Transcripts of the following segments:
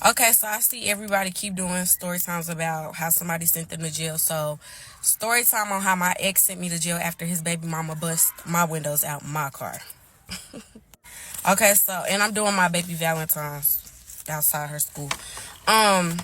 Okay, so I see everybody keep doing story times about how somebody sent them to jail. So, story time on how my ex sent me to jail after his baby mama bust my windows out my car. Okay, so, and I'm doing my baby Valentine's outside her school. Um,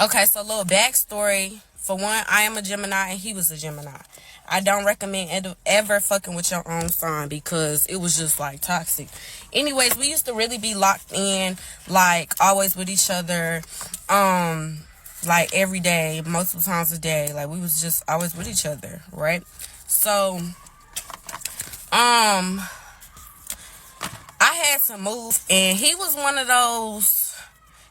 okay, so a little backstory. For one, I am a Gemini and he was a Gemini. I don't recommend ever fucking with your own sign because it was just like toxic. Anyways, we used to really be locked in, like always with each other, like every day, multiple times a day. Like we was just always with each other, right? So, I had to move, and he was one of those.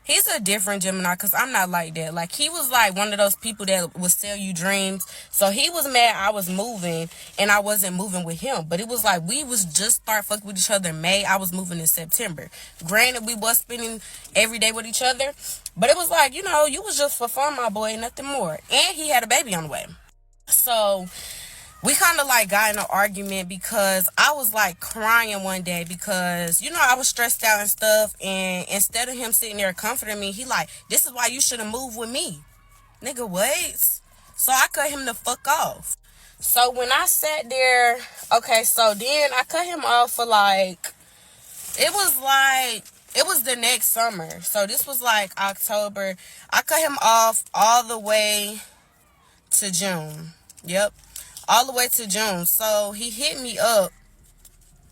He's a different Gemini because I'm not like that. Like, he was like one of those people that would sell you dreams. So he was mad I was moving and I wasn't moving with him. But it was like we was just start fucking with each other in May. I was moving in September. Granted, we was spending every day with each other. But it was like, you was just for fun, my boy, nothing more. And he had a baby on the way. So we kind of like got in an argument because I was like crying one day because I was stressed out and stuff, and instead of him sitting there comforting me, he like, this is why you shouldn't move with me. Nigga, wait. So I cut him the fuck off. So when I sat there, okay, so then I cut him off for it was the next summer. So this was like October. I cut him off all the way to June. Yep. All the way to June. So he hit me up,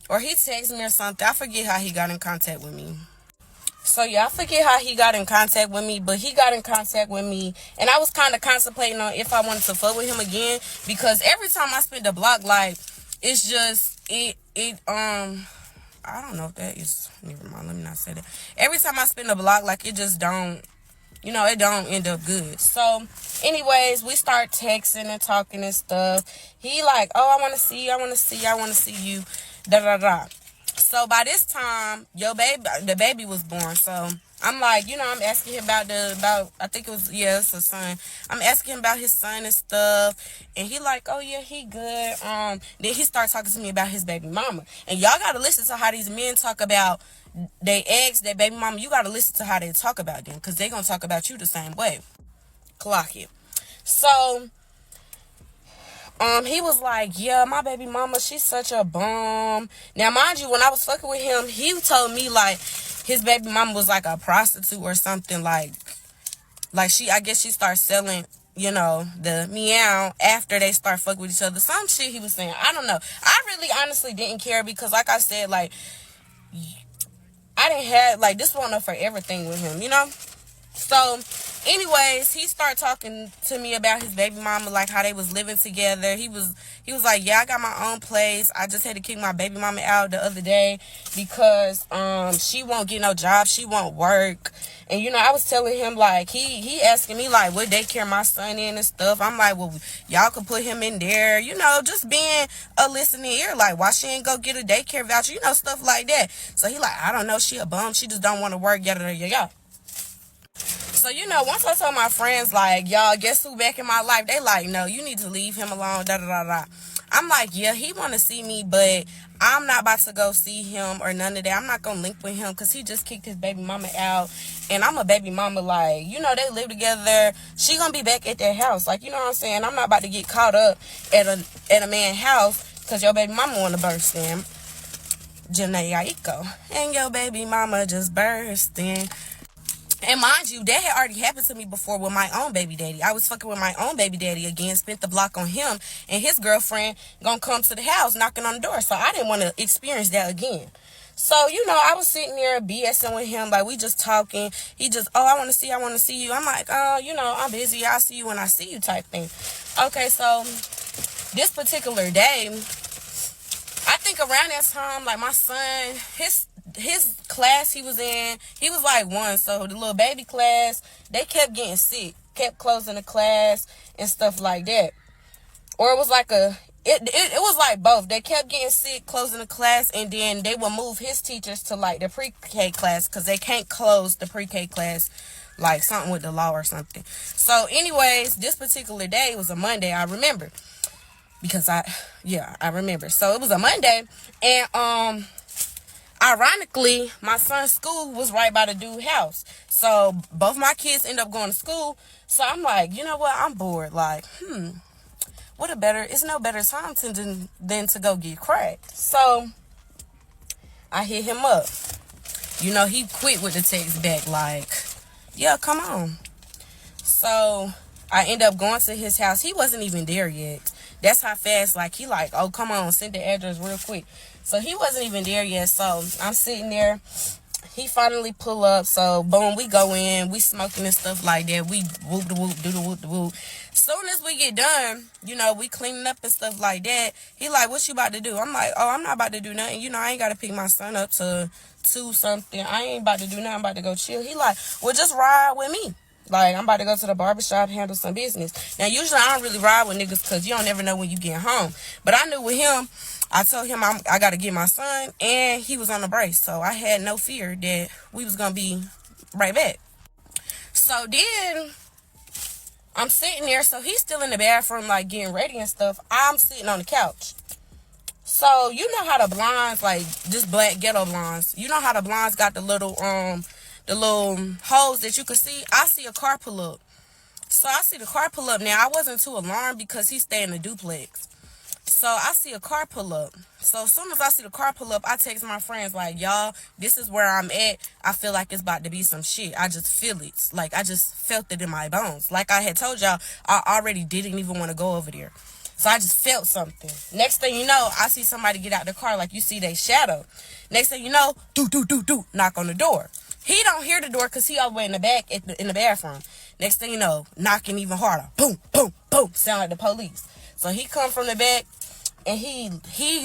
or he texted me or something. I forget how he got in contact with me. So yeah, I forget how he got in contact with me, but he got in contact with me, and I was kind of contemplating on if I wanted to fuck with him again, because every time I spend the block, like, it's just I don't know if that is, never mind, let me not say that. Every time I spend the block, like, it just don't, it don't end up good. So, anyways, we start texting and talking and stuff. He like, oh, I want to see you, da da da. So by this time, the baby was born. So I'm like, I'm asking him about I think it was, it's a son. I'm asking him about his son and stuff, and he like, oh yeah, he good. Then he starts talking to me about his baby mama, and y'all gotta listen to how these men talk about they ex, their baby mama. You gotta listen to how they talk about them, because they gonna talk about you the same way. Clock it. So he was like, yeah, my baby mama, she's such a bum. Now, mind you, when I was fucking with him, he told me, like, his baby mama was, like, a prostitute or something, like I guess she started selling, the meow after they start fucking with each other. Some shit he was saying. I don't know. I really honestly didn't care because, like I said, like, I didn't have, like, this wasn't a forever thing with him, So, anyways, he started talking to me about his baby mama, like how they was living together. He was like, yeah, I got my own place. I just had to kick my baby mama out the other day because she won't get no job. She won't work. And, I was telling him, like, he asking me, like, what daycare my son in and stuff. I'm like, well, y'all could put him in there, just being a listening ear. Like, why she ain't go get a daycare voucher, stuff like that. So he like, I don't know, she a bum. She just don't want to work, yada, yada, yada. So, once I told my friends, like, y'all, guess who back in my life? They like, no, you need to leave him alone, da da da da. I'm like, yeah, he want to see me, but I'm not about to go see him or none of that. I'm not going to link with him because he just kicked his baby mama out. And I'm a baby mama, like, they live together. She going to be back at their house. Like, you know what I'm saying? I'm not about to get caught up at a man's house because your baby mama want to burst in. Janae Aiko. And your baby mama just burst in. And mind you, that had already happened to me before with my own baby daddy. I was fucking with my own baby daddy again, spent the block on him, and his girlfriend gonna come to the house knocking on the door. So I didn't want to experience that again. So, I was sitting there BSing with him, like, we just talking. He just, oh, I want to see you. I'm like, oh, I'm busy. I'll see you when I see you type thing. Okay, so this particular day, I think around that time, like, my son, his class he was in, he was like one, so the little baby class, they kept getting sick, kept closing the class and stuff like that. Or it was like it was like both. They kept getting sick, closing the class, and then they would move his teachers to like the pre-K class because they can't close the pre-K class, like something with the law or something. So anyways, this particular day was a Monday, I remember, because I remember. So it was a Monday, and Ironically, my son's school was right by the dude's house. So both my kids end up going to school. So I'm like, you know what? I'm bored. Like, it's no better time than to go get cracked. So I hit him up. You know, he quit with the text back like, yeah, come on. So I end up going to his house. He wasn't even there yet. That's how fast, like, he like, oh, come on, send the address real quick. So he wasn't even there yet. So I'm sitting there. He finally pull up. So boom, we go in. We smoking and stuff like that. We whoop the whoop, do the whoop the whoop. Soon as we get done, you know, we cleaning up and stuff like that. He like, what you about to do? I'm like, oh, I'm not about to do nothing. You know, I ain't got to pick my son up to something. I ain't about to do nothing. I'm about to go chill. He like, well, just ride with me. Like, I'm about to go to the barbershop, handle some business. Now, usually I don't really ride with niggas because you don't never know when you get home. But I knew with him, I told him I got to get my son, and he was on the brace. So I had no fear that we was going to be right back. So then I'm sitting there. So he's still in the bathroom, like, getting ready and stuff. I'm sitting on the couch. So you know how the blinds, like, just black ghetto blinds. You know how the blinds got the little holes that you could see. I see a car pull up. So I see the car pull up. Now, I wasn't too alarmed because he stayed in the duplex. So I see a car pull up. So as soon as I see the car pull up, I text my friends like, y'all, this is where I'm at. I feel like it's about to be some shit. I just feel it. Like, I just felt it in my bones. Like I had told y'all, I already didn't even want to go over there. So I just felt something. Next thing you know, I see somebody get out the car, like you see their shadow. Next thing you know, knock on the door. He don't hear the door because he all the way in the back in the bathroom. Next thing you know, knocking even harder. Boom, boom, boom. Sound like the police. So he come from the back and he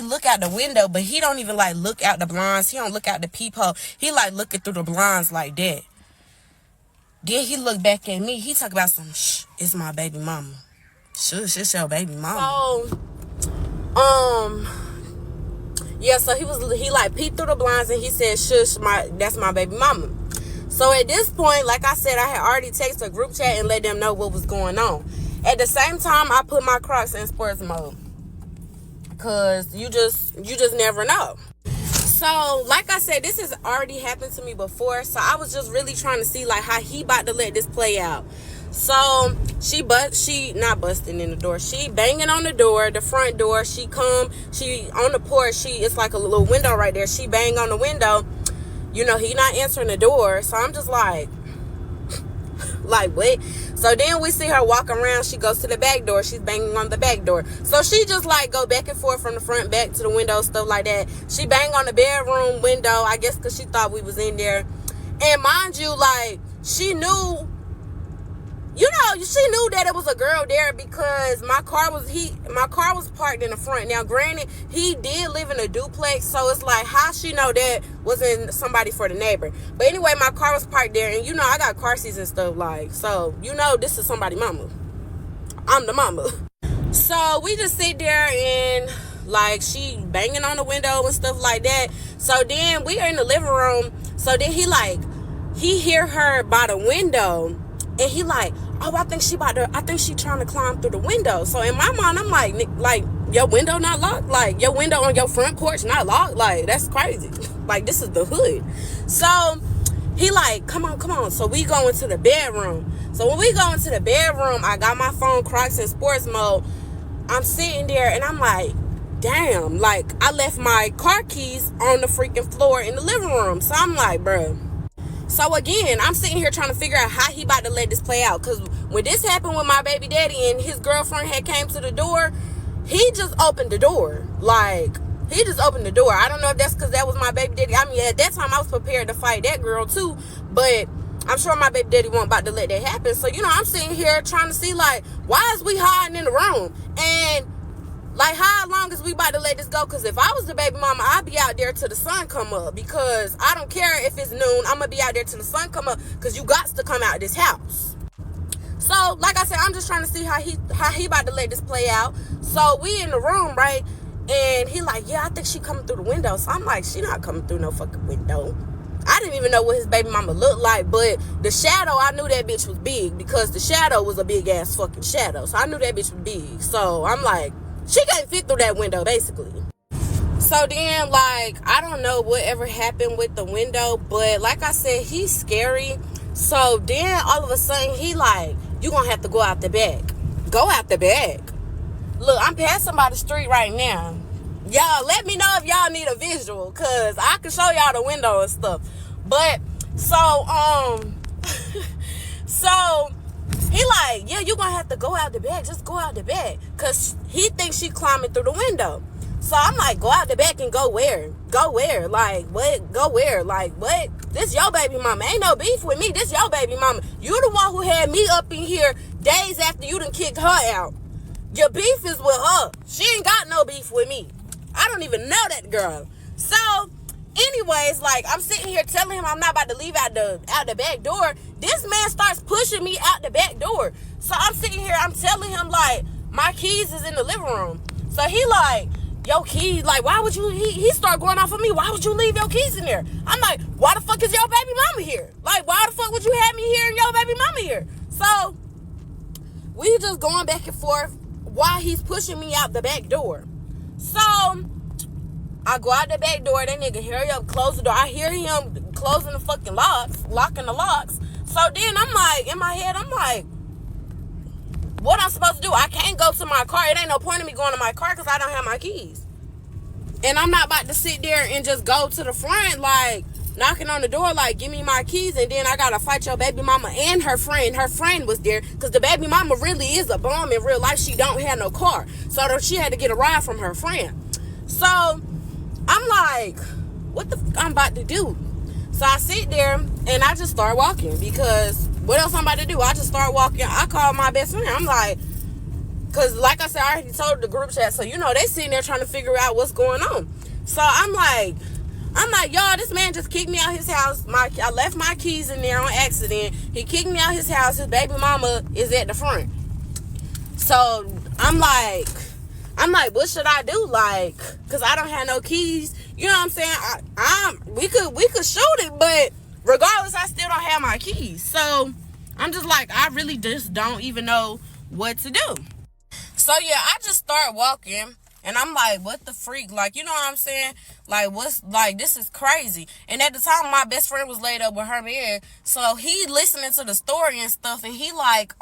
look out the window, but he don't even like look out the blinds. He don't look out the peephole. He like looking through the blinds like that. Then he look back at me. He talk about some, shh, it's my baby mama. Shush, it's your baby mama. So, yeah, so he like peeped through the blinds and he said, shush, that's my baby mama. So at this point, like I said, I had already texted a group chat and let them know what was going on. At the same time, I put my Crocs in sports mode. Cause you just never know. So, like I said, this has already happened to me before. So I was just really trying to see like how he about to let this play out. So she not busting in the door. She banging on the door, the front door. She on the porch. It's like a little window right there. She bang on the window. You know, he not answering the door. So I'm just like what? So then we see her walk around. She goes to the back door. She's banging on the back door. So she just like go back and forth from the front back to the window, stuff like that. She banged on the bedroom window, I guess because she thought we was in there. And mind you, like, she knew that it was a girl there because my car was parked in the front. Now, granted, he did live in a duplex, so it's like, how she know that wasn't somebody for the neighbor? But anyway, my car was parked there, and you know, I got car seats and stuff, like, so, you know, this is somebody's mama. I'm the mama. So, we just sit there and, like, she banging on the window and stuff like that. So, then we are in the living room. So, then he hear her by the window, and he like, oh, I think she trying to climb through the window. So in my mind, I'm like, your window not locked? Like, your window on your front porch not locked? Like, that's crazy. Like, this is the hood. So he like, come on. So we go into the bedroom. So when we go into the bedroom, I got my phone Crocs in sports mode. I'm sitting there and I'm like, damn, like, I left my car keys on the freaking floor in the living room. So I'm like, bruh. So again, I'm sitting here trying to figure out how he about to let this play out. Because when this happened with my baby daddy and his girlfriend had came to the door, he just opened the door. Like, he just opened the door. I don't know if that's because that was my baby daddy. I mean, at that time, I was prepared to fight that girl too. But I'm sure my baby daddy wasn't about to let that happen. So, you know, I'm sitting here trying to see, like, why is we hiding in the room? And like, how long is we about to let this go? Because if I was the baby mama, I'd be out there till the sun come up. Because I don't care if it's noon. I'm going to be out there till the sun come up. Because you got to come out of this house. So, like I said, I'm just trying to see how he about to let this play out. So, we in the room, right? And he like, yeah, I think she coming through the window. So, I'm like, she not coming through no fucking window. I didn't even know what his baby mama looked like. But the shadow, I knew that bitch was big. Because the shadow was a big-ass fucking shadow. So, I knew that bitch was big. So, I'm like, she can't fit through that window, basically. So then, like, I don't know whatever happened with the window, but like I said, he's scary. So then all of a sudden he like, you gonna have to go out the back. Go out the back. Look, I'm passing by the street right now. Y'all, let me know if y'all need a visual, cause I can show y'all the window and stuff. But so so he like, yeah, you gonna have to go out the back. Just go out the back, cause he thinks she climbing through the window. So I'm like, go out the back and go where? Go where? Like, what? Go where? Like, what? This your baby mama. Ain't no beef with me. This your baby mama. You the one who had me up in here days after you done kicked her out. Your beef is with her. She ain't got no beef with me. I don't even know that girl. So, anyways, like, I'm sitting here telling him I'm not about to leave out the back door. This man starts pushing me out the back door. So I'm sitting here, I'm telling him, like, my keys is in the living room. So he like, your keys, like, why would you, he started going off of me, why would you leave your keys in there? I'm like, why the fuck is your baby mama here? Like, why the fuck would you have me here and your baby mama here? So, we just going back and forth while he's pushing me out the back door. So, I go out the back door, that nigga hurry up, close the door. I hear him closing the fucking locks, locking the locks. So then I'm like, in my head, I'm like, what I'm supposed to do? I can't go to my car. It ain't no point in me going to my car because I don't have my keys. And I'm not about to sit there and just go to the front, like, knocking on the door, like, give me my keys, and then I gotta fight your baby mama and her friend. Her friend was there, because the baby mama really is a bum in real life. She don't have no car. So she had to get a ride from her friend. So, I'm like, what the fuck I'm about to do? So I sit there, and I just start walking, because what else I'm about to do? I just start walking. I call my best friend. I'm like, because like I said, I already told the group chat, so you know, they sitting there trying to figure out what's going on. So I'm like, y'all, this man just kicked me out his house. I left my keys in there on accident. He kicked me out his house. His baby mama is at the front. So I'm like, what should I do? Like, because I don't have no keys. You know what I'm saying? We could shoot it, but regardless, I still don't have my keys. So I'm just like, I really just don't even know what to do. So yeah, I just start walking, and I'm like, what the freak? Like, you know what I'm saying? Like, what's, like, this is crazy. And at the time, my best friend was laid up with her man, so he listening to the story and stuff, and he like,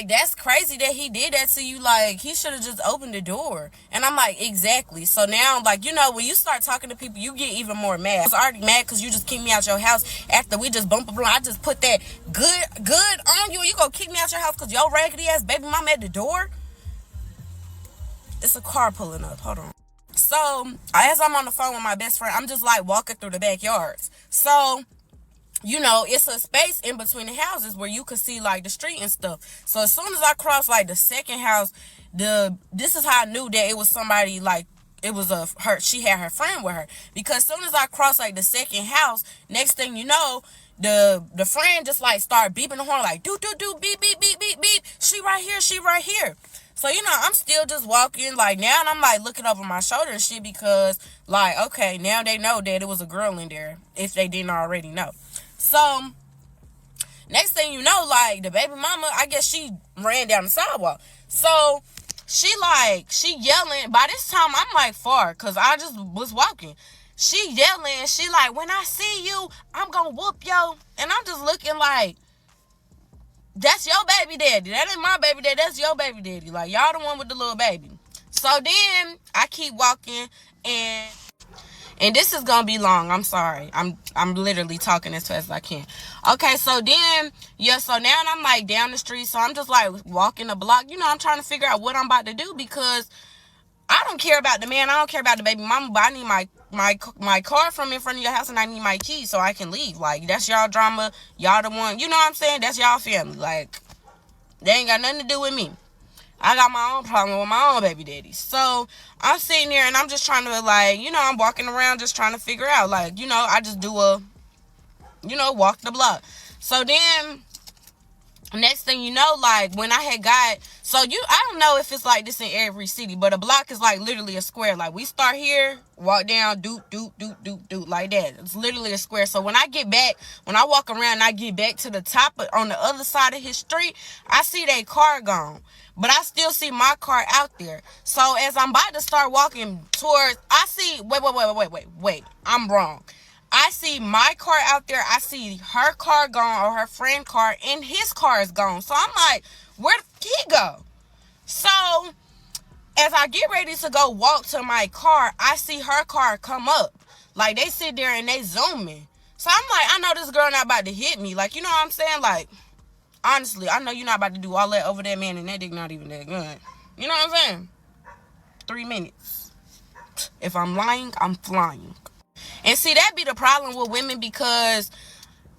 that's crazy that he did that to you. Like, he should have just opened the door. And I'm like, exactly. So now, like, you know, when you start talking to people, you get even more mad. I was already mad because you just kicked me out your house after we just bumped up. I just put that good on you. You gonna kick me out your house because your raggedy ass baby mama at the door? It's a car pulling up. Hold on. So, as I'm on the phone with my best friend, I'm just, like, walking through the backyards. So, you know, it's a space in between the houses where you could see, like, the street and stuff. So as soon as I crossed, like, the second house, this is how I knew that it was somebody, like, it was she had her friend with her. Because as soon as I crossed, like, the second house, next thing you know, the friend just, like, started beeping the horn, like, do, beep, beep, beep, beep, beep. She right here. So, you know, I'm still just walking, like, now, and I'm, like, looking over my shoulder and shit because, like, okay, now they know that it was a girl in there, if they didn't already know. So, next thing you know, like, the baby mama, I guess she ran down the sidewalk. So, she yelling. By this time, I'm, like, far, because I just was walking. She yelling. She like, when I see you, I'm going to whoop yo. And I'm just looking like, that's your baby daddy. That ain't my baby daddy. That's your baby daddy. Like, y'all the one with the little baby. So, then, I keep walking, and this is gonna be long. I'm sorry. I'm literally talking as fast as I can. Okay, so then, yeah, so now I'm like down the street. So I'm just like walking the block. You know, I'm trying to figure out what I'm about to do because I don't care about the man. I don't care about the baby mama, but I need my car from in front of your house, and I need my keys so I can leave. Like, that's y'all drama. Y'all the one. You know what I'm saying? That's y'all family. Like, they ain't got nothing to do with me. I got my own problem with my own baby daddy. So, I'm sitting there, and I'm just trying to, like, you know, I'm walking around just trying to figure out, like, you know, I just do walk the block. So, then, Next thing you know, like, when I had got, so I don't know if it's like this in every city, but a block is like literally a square. Like, we start here, walk down, doot, doot, doot, doot, doot, like that. It's literally a square. So when I get back, when I walk around and I get back to the top on the other side of his street, I see that car gone. But I still see my car out there. So as I'm about to start walking towards, I see, wait, I'm wrong. I see my car out there. I see her car gone, or her friend car, and his car is gone. So I'm like, where'd he go? So as I get ready to go walk to my car, I see her car come up. Like, they sit there and they zoom in. So I'm like, I know this girl not about to hit me. Like, you know what I'm saying? Like, honestly, I know you're not about to do all that over that man, and that dick not even that good. You know what I'm saying? 3 minutes. If I'm lying, I'm flying. And see, that be the problem with women, because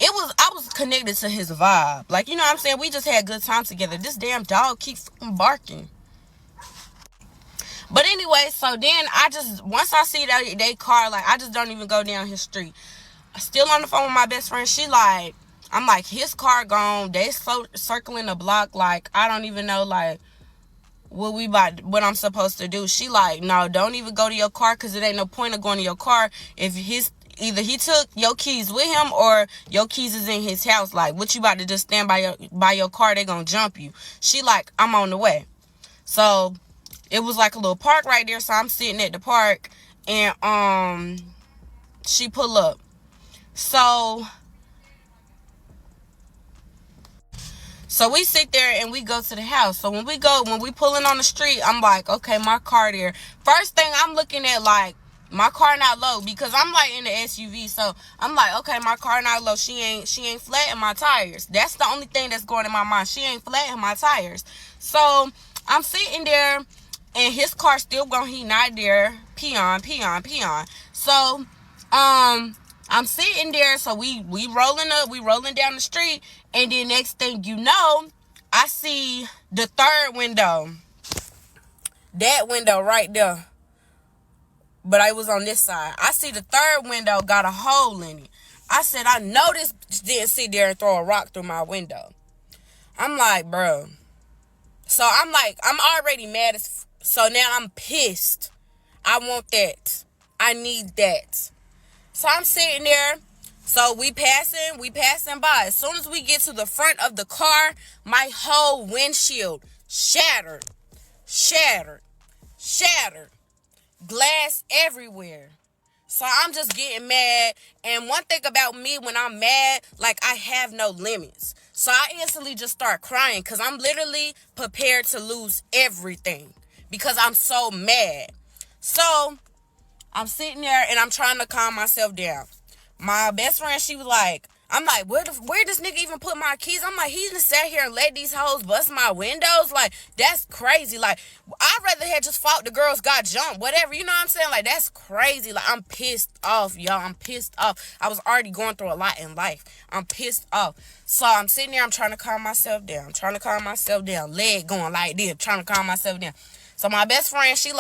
I was connected to his vibe. Like, you know what I'm saying? We just had good time together. This damn dog keeps barking. But anyway, so then once I see that they car, like, I just don't even go down his street. Still on the phone with my best friend. She like, I'm like, his car gone. They circling the block. Like, I don't even know, like, what I'm supposed to do. She like, no, don't even go to your car, because it ain't no point of going to your car if either he took your keys with him, or your keys is in his house. Like, what you about to just stand by your car? They gonna jump you. She like, I'm on the way. So it was like a little park right there. So I'm sitting at the park, and she pull up. So we sit there and we go to the house. So when we pulling on the street, I'm like, okay, my car there. First thing I'm looking at, like, my car not low, because I'm like in the SUV. So I'm like, okay, my car not low. She ain't flatting my tires. That's the only thing that's going in my mind. She ain't flatting my tires. So I'm sitting there, and his car still going. He not there. Peon. So I'm sitting there. So we rolling up. We rolling down the street. And then next thing you know, I see the third window. That window right there. But I was on this side. I see the third window got a hole in it. I said, I know this didn't sit there and throw a rock through my window. I'm like, bro. So I'm like, I'm already mad as... So now I'm pissed. I want that. I need that. So I'm sitting there. So we passing by. As soon as we get to the front of the car, my whole windshield shattered. Glass everywhere. So I'm just getting mad. And one thing about me, when I'm mad, like, I have no limits. So I instantly just start crying, because I'm literally prepared to lose everything, because I'm so mad. So I'm sitting there and I'm trying to calm myself down. My best friend, she was like, I'm like, where this nigga even put my keys? I'm like, he just sat here and let these hoes bust my windows? Like, that's crazy. Like, I'd rather have just fought the girls got jumped, whatever. You know what I'm saying? Like, that's crazy. Like, I'm pissed off, y'all. I'm pissed off. I was already going through a lot in life. I'm pissed off. So I'm sitting there, I'm trying to calm myself down. Leg going like this, trying to calm myself down. So my best friend, she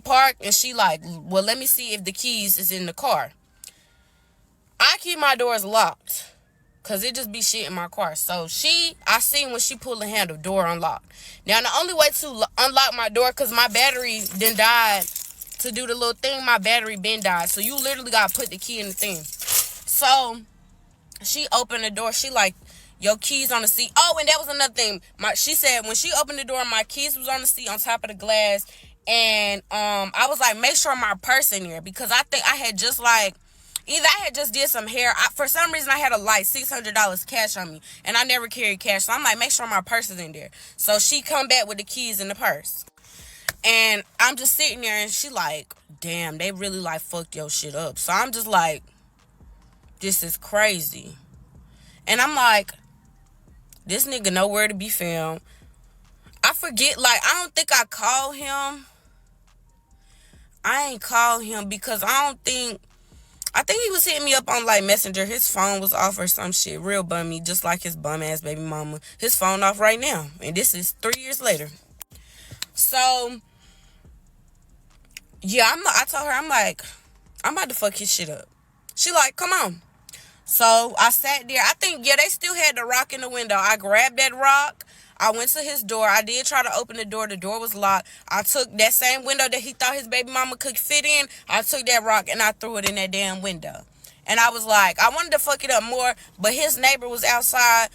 parked, and she like, well, let me see if the keys is in the car. I keep my doors locked, because it just be shit in my car. So I seen when she pulled the handle, door unlocked. Now, the only way to unlock my door, because my battery then died, to do the little thing, my battery been died. So you literally got to put the key in the thing. So she opened the door. She like, your keys on the seat. Oh, and that was another thing. She said when she opened the door, my keys was on the seat on top of the glass. And I was like, make sure my purse in there, because I think I had just like, either I had just did some hair. For some reason, I had like $600 cash on me, and I never carried cash. So I'm like, make sure my purse is in there. So she come back with the keys in the purse. And I'm just sitting there, and she like, damn, they really like fucked your shit up. So I'm just like, this is crazy. And I'm like, this nigga nowhere to be found. I forget, like, I don't think I called him. I ain't called him because I think he was hitting me up on, like, Messenger. His phone was off or some shit. Real bummy, just like his bum-ass baby mama. His phone off right now. And this is 3 years later. So, yeah, I told her, I'm like, I'm about to fuck his shit up. She like, come on. So I sat there. I think, yeah, they still had the rock in the window. I grabbed that rock. I went to his door. I did try to open the door. The door was locked. I took that same window that he thought his baby mama could fit in. I took that rock and I threw it in that damn window. And I was like, I wanted to fuck it up more, but his neighbor was outside.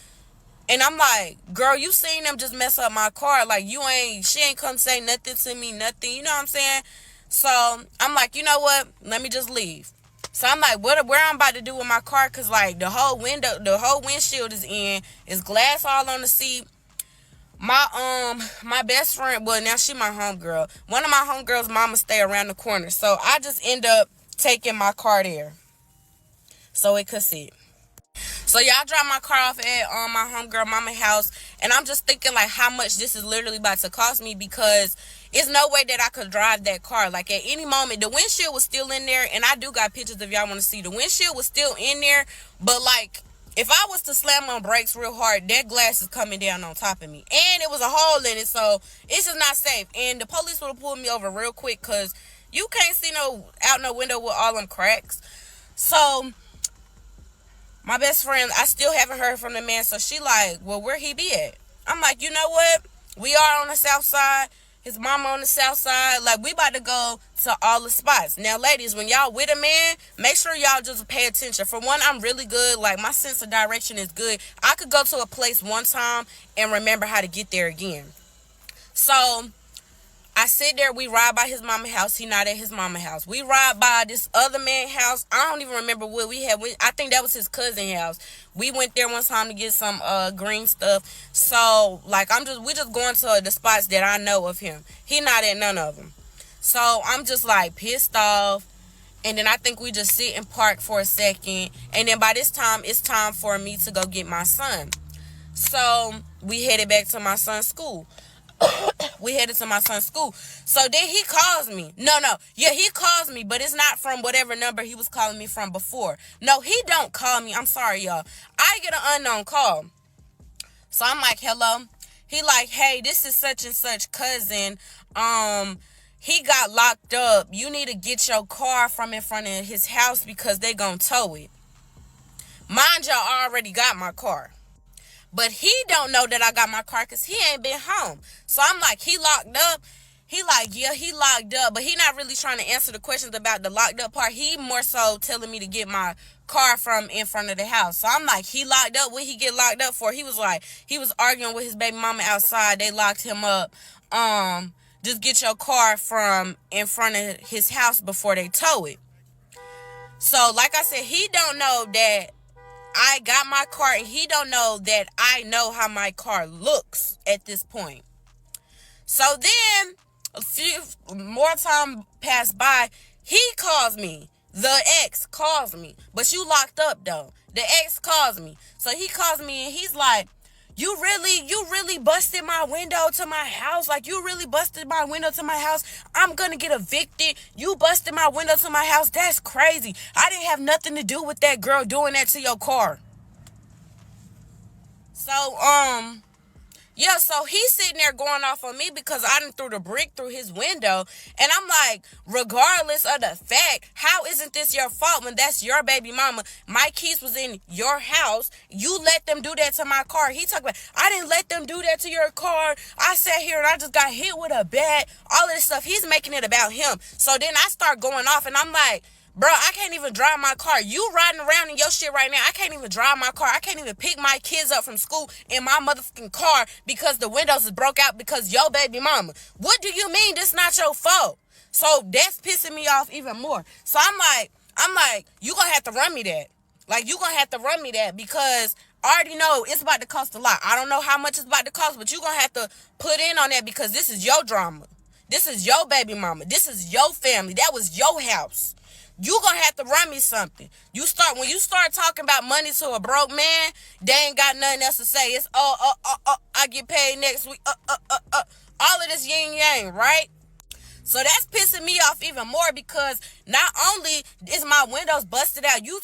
And I'm like, girl, you seen them just mess up my car. Like, she ain't come say nothing to me, nothing. You know what I'm saying? So I'm like, you know what? Let me just leave. So I'm like, where I'm about to do with my car? Cause like the whole windshield is in. It's glass all on the seat. My best friend, well, now she my homegirl. One of my homegirls' mama stay around the corner. So I just end up taking my car there so it could sit. So y'all drop my car off at my homegirl mama house, and I'm just thinking like how much this is literally about to cost me, because it's no way that I could drive that car. Like at any moment, the windshield was still in there, and I do got pictures if y'all want to see. The windshield was still in there, but like if I was to slam on brakes real hard, that glass is coming down on top of me, and it was a hole in it, so it's just not safe. And the police would have pulled me over real quick, cause you can't see out no window with all them cracks. So my best friend, I still haven't heard from the man, so she like, well, where he be at? I'm like, you know what? We are on the south side. His mama on the south side. Like, we about to go to all the spots. Now, ladies, when y'all with a man, make sure y'all just pay attention. For one, I'm really good. Like, my sense of direction is good. I could go to a place one time and remember how to get there again. So I sit there, we ride by his mama house. He not at his mama house. We ride by this other man's house. I don't even remember what we had. I think that was his cousin's house. We went there one time to get some green stuff. So like we just going to the spots that I know of him. He not at none of them. So I'm just like pissed off. And then I think we just sit and park for a second. And then by this time, it's time for me to go get my son. So we headed back to my son's school. We headed to my son's school. So then he calls me. He calls me, but it's not from whatever number he was calling me from before. No, he don't call me. I'm sorry, y'all. I get an unknown call. So I'm like, hello. He like, hey, this is such and such cousin. He got locked up. You need to get your car from in front of his house because they gonna tow it. Mind y'all, I already got my car. But he don't know that I got my car because he ain't been home. So I'm like, he locked up? He like, yeah, he locked up. But he not really trying to answer the questions about the locked up part. He more so telling me to get my car from in front of the house. So I'm like, he locked up? What he get locked up for? He was like, he was arguing with his baby mama outside. They locked him up. Just get your car from in front of his house before they tow it. So like I said, he don't know that I got my car, and he don't know that I know how my car looks at this point. So then a few more time passed by. He calls me. The ex calls me. But you locked up though. The ex calls me. So he calls me and he's like, you really busted my window to my house. Like, you really busted my window to my house. I'm gonna get evicted. You busted my window to my house. That's crazy. I didn't have nothing to do with that girl doing that to your car. So, yeah, so he's sitting there going off on me because I done threw the brick through his window. And I'm like, regardless of the fact, how isn't this your fault when that's your baby mama? My keys was in your house. You let them do that to my car. He talking about, I didn't let them do that to your car. I sat here and I just got hit with a bat. All of this stuff. He's making it about him. So then I start going off and I'm like, bro, I can't even drive my car. You riding around in your shit right now. I can't even drive my car. I can't even pick my kids up from school in my motherfucking car because the windows is broke out because your baby mama. What do you mean this not your fault? So that's pissing me off even more. So I'm like, you gonna have to run me that. Like, you gonna have to run me that because I already know it's about to cost a lot. I don't know how much it's about to cost, but you gonna have to put in on that because this is your drama. This is your baby mama. This is your family. That was your house. You gonna have to run me something. When you start talking about money to a broke man, they ain't got nothing else to say. It's I get paid next week. All of this yin yang, right? So that's pissing me off even more because not only is my windows busted out, you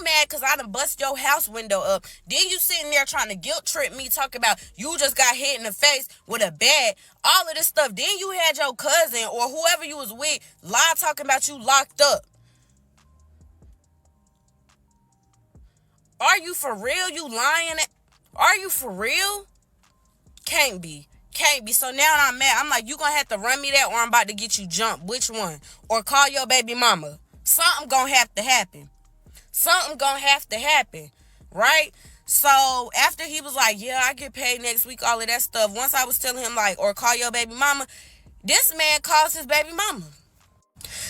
mad because I done bust your house window up. Then you sitting there trying to guilt trip me, talking about you just got hit in the face with a bat. All of this stuff. Then you had your cousin or whoever you was with lie talking about you locked up. Are you for real? You lying? Are you for real? Can't be. Can't be. So now I'm mad. I'm like, you gonna have to run me that, or I'm about to get you jumped. Which one? Or call your baby mama. Something gonna have to happen. Something gonna have to happen. Right? So after he was like, yeah, I get paid next week, all of that stuff. Once I was telling him like, or call your baby mama, this man calls his baby mama.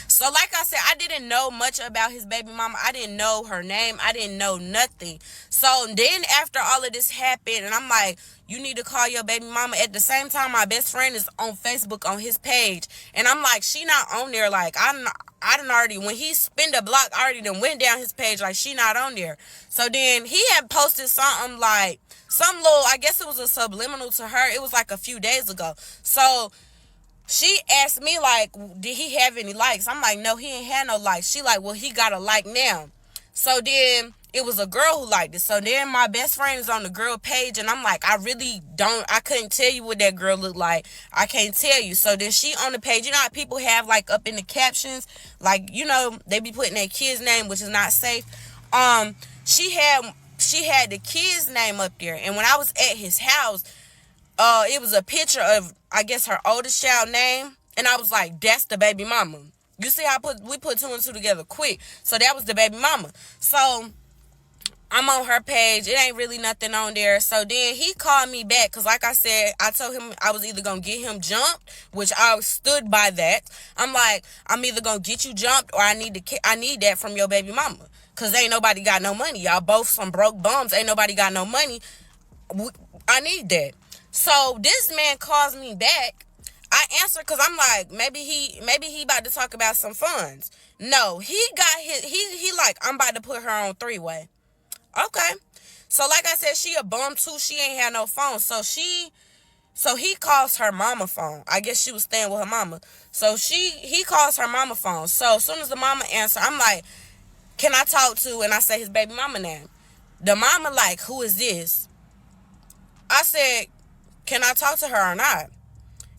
So like I said, I didn't know much about his baby mama. I didn't know her name. I didn't know nothing. So then after all of this happened, and I'm like, you need to call your baby mama. At the same time, my best friend is on Facebook on his page. And I'm like, she not on there. Like, I done already, when he spin the block, I already done went down his page. Like, she not on there. So then he had posted something like, some little, I guess it was a subliminal to her. It was like a few days ago. So she asked me, like, did he have any likes? I'm like, no, he ain't had no likes. She like, well, he got a like now. So then it was a girl who liked it. So then my best friend is on the girl page, and I'm like, I couldn't tell you what that girl looked like. I can't tell you. So then she on the page, you know how people have, like, up in the captions, like, you know, they be putting their kid's name, which is not safe. She had the kid's name up there. And when I was at his house, it was a picture of, I guess, her oldest child name, and I was like, that's the baby mama. You see how we put two and two together quick. So that was the baby mama. So I'm on her page. It ain't really nothing on there. So then he called me back because, like I said, I told him I was either going to get him jumped, which I stood by that. I'm like, I'm either going to get you jumped, or I need that from your baby mama, because ain't nobody got no money. Y'all both some broke bums. Ain't nobody got no money. I need that. So this man calls me back. I answer because I'm like, maybe he about to talk about some funds. No, he like, I'm about to put her on three-way. Okay. So like I said, she a bum too. She ain't had no phone. So he calls her mama phone. I guess she was staying with her mama. So he calls her mama phone. So as soon as the mama answer, I'm like, can I talk to, and I say his baby mama name. The mama like, who is this? I said, can I talk to her or not?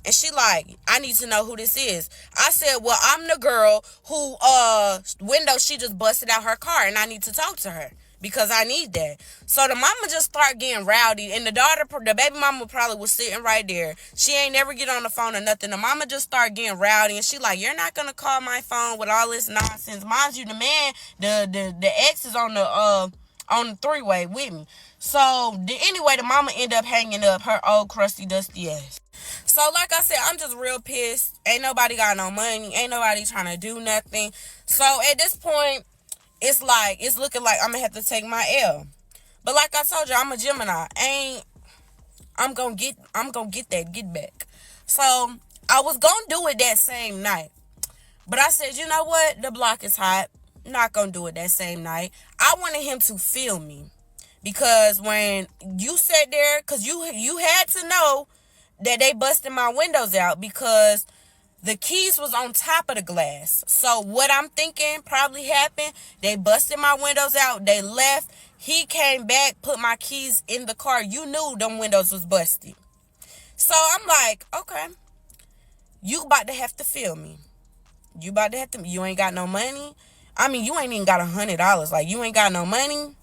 And she like, I need to know who this is. I said, well, I'm the girl who window she just busted out her car, and I need to talk to her because I need that. So the mama just start getting rowdy, and the baby mama probably was sitting right there. She ain't never get on the phone or nothing. The mama just start getting rowdy, and she like, you're not gonna call my phone with all this nonsense. Mind you, the man, the ex is on the three-way with me. So anyway, the mama end up hanging up her old crusty dusty ass. So like I said, I'm just real pissed. Ain't nobody got no money. Ain't nobody trying to do nothing. So at this point, it's looking like I'm gonna have to take my L. But like I told you, I'm a Gemini. I'm gonna get that get back. So I was gonna do it that same night, but I said, you know what? The block is hot. Not gonna do it that same night. I wanted him to feel me, because when you sat there, because you had to know that they busted my windows out, because the keys was on top of the glass. So what I'm thinking probably happened, they busted my windows out, they left, he came back, put my keys in the car. You knew them windows was busted. So I'm like, okay, you about to have to feel me. You ain't got no money. I mean, you ain't even got $100. Like, you ain't got no money.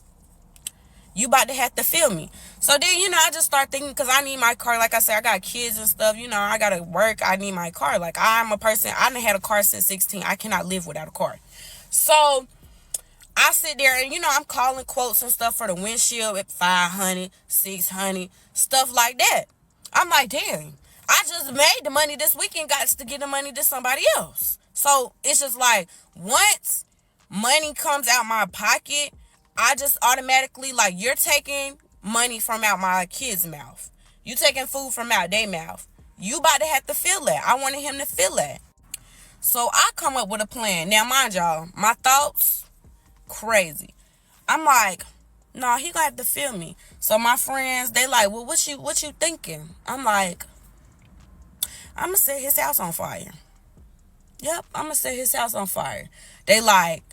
You about to have to feel me. So then, I just start thinking, because I need my car. Like I said, I got kids and stuff. I got to work. I need my car. Like, I'm a person, I done had a car since 16. I cannot live without a car. So I sit there and, I'm calling quotes and stuff for the windshield at $500, $600, stuff like that. I'm like, damn, I just made the money this weekend, got to give the money to somebody else. So it's just like, once money comes out my pocket, I just automatically, like, you're taking money from out my kid's mouth. You taking food from out their mouth. You about to have to feel that. I wanted him to feel that. So I come up with a plan. Now, mind y'all, my thoughts, crazy. I'm like, no, he gonna have to feel me. So my friends, they like, well, what you thinking? I'm like, I'm gonna set his house on fire. Yep, I'm gonna set his house on fire. They like,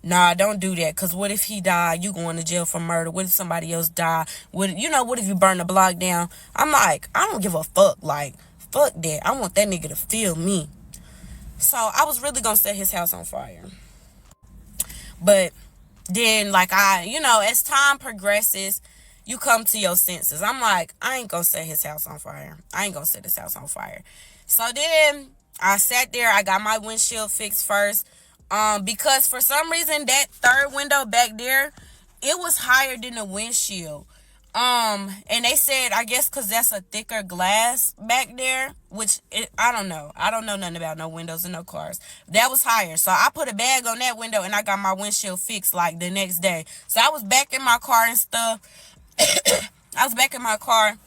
nah, don't do that, because what if he die? You going to jail for murder. What if somebody else die? What if you burn the block down? I'm like, I don't give a fuck. Like, fuck that. I want that nigga to feel me. So I was really going to set his house on fire. But Then, like, as time progresses, you come to your senses. I'm like, I ain't gonna set his house on fire. I ain't gonna set his house on fire. So then I sat there. I got my windshield fixed first. Because for some reason that third window back there, it was higher than the windshield. And they said, I guess because that's a thicker glass back there, I don't know. I don't know nothing about no windows and no cars. That was higher. So I put a bag on that window and I got my windshield fixed like the next day. So I was back in my car and stuff. I was back in my car.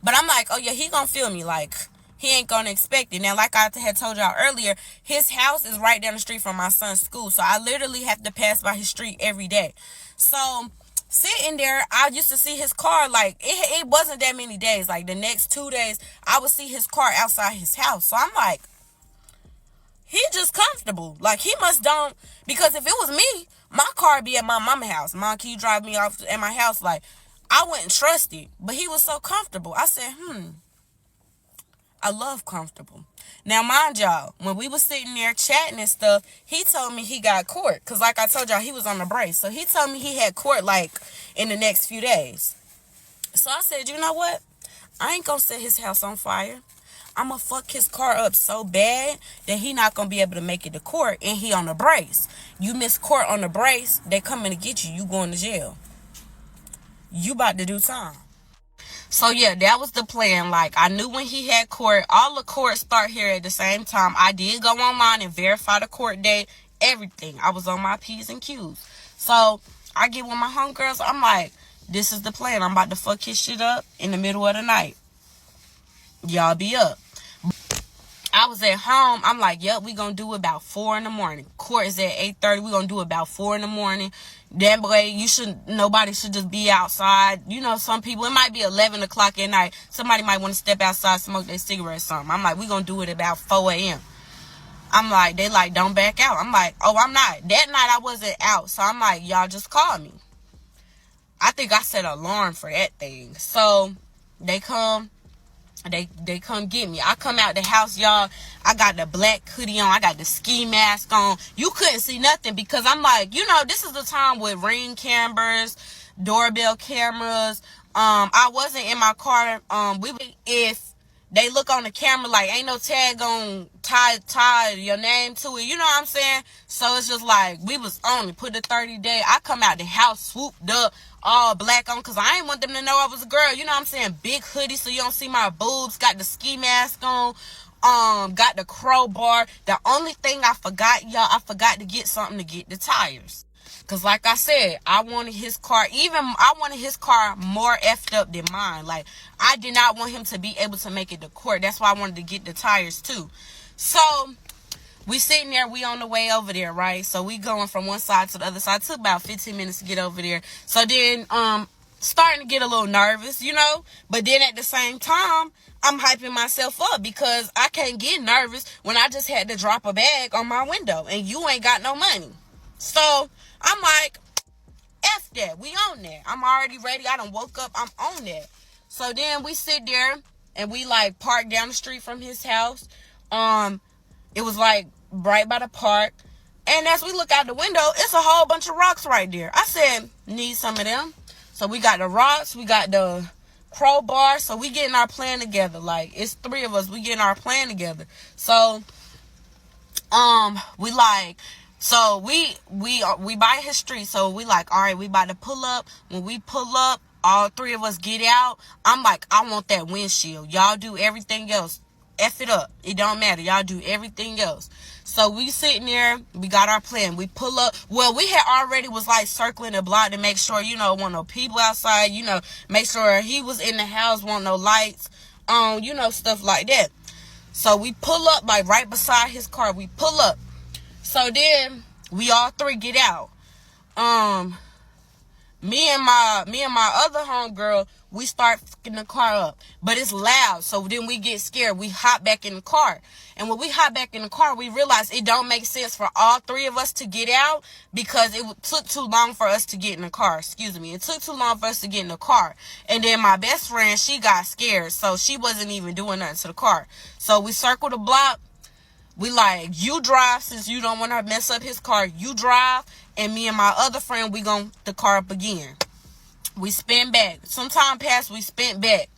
But I'm like, oh yeah, he gonna feel me. Like, he ain't gonna expect it. Now, like I had told y'all earlier, his house is right down the street from my son's school. So I literally have to pass by his street every day. So sitting there, I used to see his car, like, it wasn't that many days. Like, the next 2 days, I would see his car outside his house. So I'm like, he just comfortable. Like, he must don't, because if it was me, my car would be at my mama's house. Mom, can you drive me off at my house? Like, I wouldn't trust it. But he was so comfortable. I said, I love comfortable. Now, mind y'all, when we was sitting there chatting and stuff, he told me he got court. Because like I told y'all, he was on the brace. So he told me he had court, like, in the next few days. So I said, you know what? I ain't going to set his house on fire. I'm going to fuck his car up so bad that he not going to be able to make it to court. And he on the brace. You miss court on the brace, they coming to get you. You going to jail. You about to do time. So yeah, that was the plan. Like, I knew when he had court. All the courts start here at the same time. I did go online and verify the court date, everything. I was on my P's and Q's. So I get with my homegirls. I'm like, this is the plan. I'm about to fuck his shit up in the middle of the night. Y'all be up. I was at home. I'm like, yep, we gonna do about 4 in the morning. Court is at 8:30. We gonna do about 4 in the morning. That way, nobody should just be outside. You know, some people, it might be 11 o'clock at night. Somebody might want to step outside, smoke their cigarette or something. I'm like, we gonna do it about 4 a.m. I'm like, they like, don't back out. I'm like, oh, I'm not. That night, I wasn't out. So I'm like, y'all just call me. I think I set an alarm for that thing. So they come. They come get me. I come out the house, y'all. I got the black hoodie on. I got the ski mask on. You couldn't see nothing because I'm like, this is the time with Ring cameras, doorbell cameras. I wasn't in my car. If they look on the camera, like, ain't no tag on, tie your name to it. You know what I'm saying? So it's just like, we was on it. Put the 30-day. I come out the house swooped up, all black on, because I ain't want them to know I was a girl. You know what I'm saying? Big hoodie so you don't see my boobs. Got the ski mask on. Got the crowbar. The only thing I forgot, y'all, I forgot to get something to get the tires. Because like I said, I wanted his car more effed up than mine. Like, I did not want him to be able to make it to court. That's why I wanted to get the tires too. So we sitting there, we on the way over there, right? So we going from one side to the other side. It took about 15 minutes to get over there. So then starting to get a little nervous, but then at the same time, I'm hyping myself up because I can't get nervous when I just had to drop a bag on my window and you ain't got no money. So I'm like, F that. We on that. I'm already ready. I done woke up. I'm on that. So then we sit there and we like park down the street from his house. It was like right by the park. And as we look out the window, it's a whole bunch of rocks right there. I said, need some of them. So we got the rocks. We got the crowbar. So we getting our plan together. Like, it's 3 of us. We getting our plan together. So, we like... So we by his street. So we like, all right, we about to pull up. When we pull up, all 3 of us get out. I'm like, I want that windshield. Y'all do everything else. F it up. It don't matter. Y'all do everything else. So we sitting there. We got our plan. We pull up. Well, we had already was like circling the block to make sure, want no people outside. Make sure he was in the house, want no lights. Stuff like that. So we pull up like right beside his car. We pull up. So then we all 3 get out. Me and my other homegirl, we start fucking the car up. But it's loud. So then we get scared. We hop back in the car. And when we hop back in the car, we realize it don't make sense for all 3 of us to get out because it took too long for us to get in the car. Excuse me. It took too long for us to get in the car. And then my best friend, she got scared. So she wasn't even doing nothing to the car. So we circle the block. We like, you drive since you don't want to mess up his car. You drive. and me and my other friend, we gon' the car up again. We spin back. Some time passed, we spent back.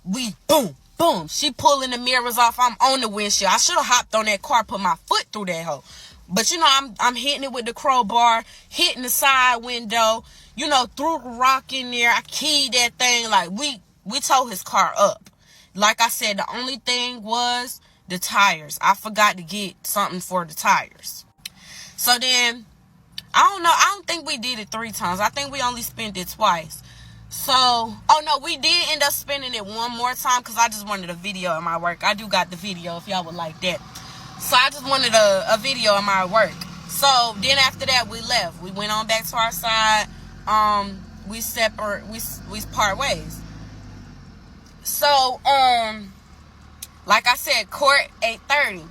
We boom, boom. She pulling the mirrors off. I'm on the windshield. I should have hopped on that car, put my foot through that hole. But you know, I'm hitting it with the crowbar, hitting the side window, you know, threw the rock in there. I keyed that thing. Like, we towed his car up. Like I said, the only thing was the tires. I forgot to get something for the tires. So then, I don't know. I don't think we did it 3 times. I think we only spent it twice. So, oh no, we did end up spending it one more time because I just wanted a video of my work. I do got the video if y'all would like that. So I just wanted a video of my work. So then after that, we left. We went on back to our side. We part ways. So, like I said, court 8:30.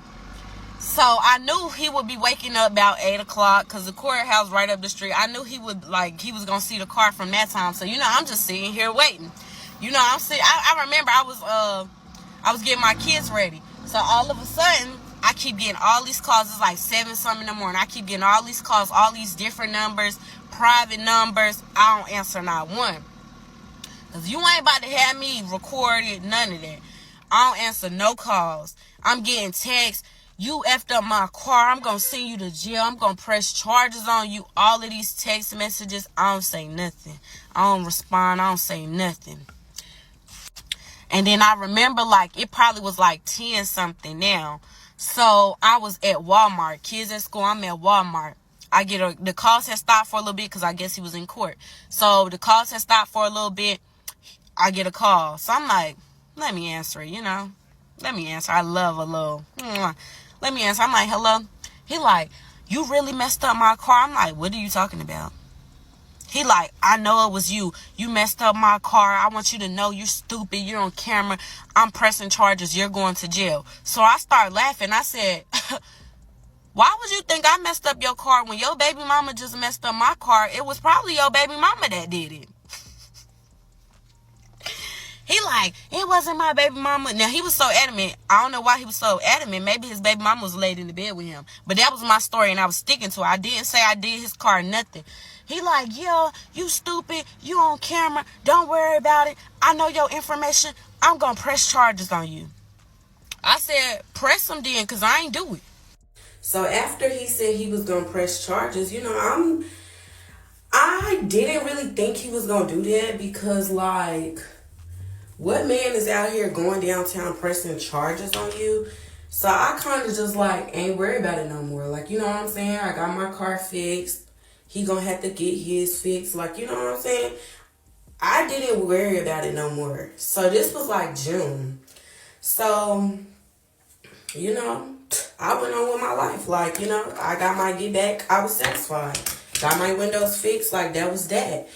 So I knew he would be waking up about 8 o'clock because the courthouse right up the street. I knew he was going to see the car from that time. So, you know, I'm just sitting here waiting. You know, I remember I was getting my kids ready. So all of a sudden, I keep getting all these calls. It's like 7 something in the morning. I keep getting all these calls, all these different numbers, private numbers. I don't answer not one. Because you ain't about to have me recorded, none of that. I don't answer no calls. I'm getting texts. You effed up my car. I'm going to send you to jail. I'm going to press charges on you. All of these text messages, I don't say nothing. I don't respond. I don't say nothing. And then I remember, like, it probably was like 10 something now. So I was at Walmart. Kids at school, I'm at Walmart. The calls had stopped for a little bit because I guess he was in court. So the calls had stopped for a little bit. I get a call. So I'm like, let me answer it, you know. Let me answer. I love a little. Let me answer. I'm like, hello. He like, you really messed up my car. I'm like, what are you talking about? He like, I know it was you. You messed up my car. I want you to know you're stupid. You're on camera. I'm pressing charges. You're going to jail. So I started laughing. I said, why would you think I messed up your car when your baby mama just messed up my car? It was probably your baby mama that did it. He like, it wasn't my baby mama. Now, he was so adamant. I don't know why he was so adamant. Maybe his baby mama was laid in the bed with him. But that was my story, and I was sticking to it. I didn't say I did his car, nothing. He like, yeah, you stupid. You on camera. Don't worry about it. I know your information. I'm going to press charges on you. I said, press them then, because I ain't do it. So after he said he was going to press charges, you know, I didn't really think he was going to do that because, like, what man is out here going downtown pressing charges on you? So I kind of just like ain't worried about it no more. Like, you know what I'm saying? I got my car fixed. He gonna have to get his fixed. Like, you know what I'm saying? I didn't worry about it no more. So this was like June. So, you know, I went on with my life. Like, you know, I got my get back. I was satisfied. Got my windows fixed. Like, that was that.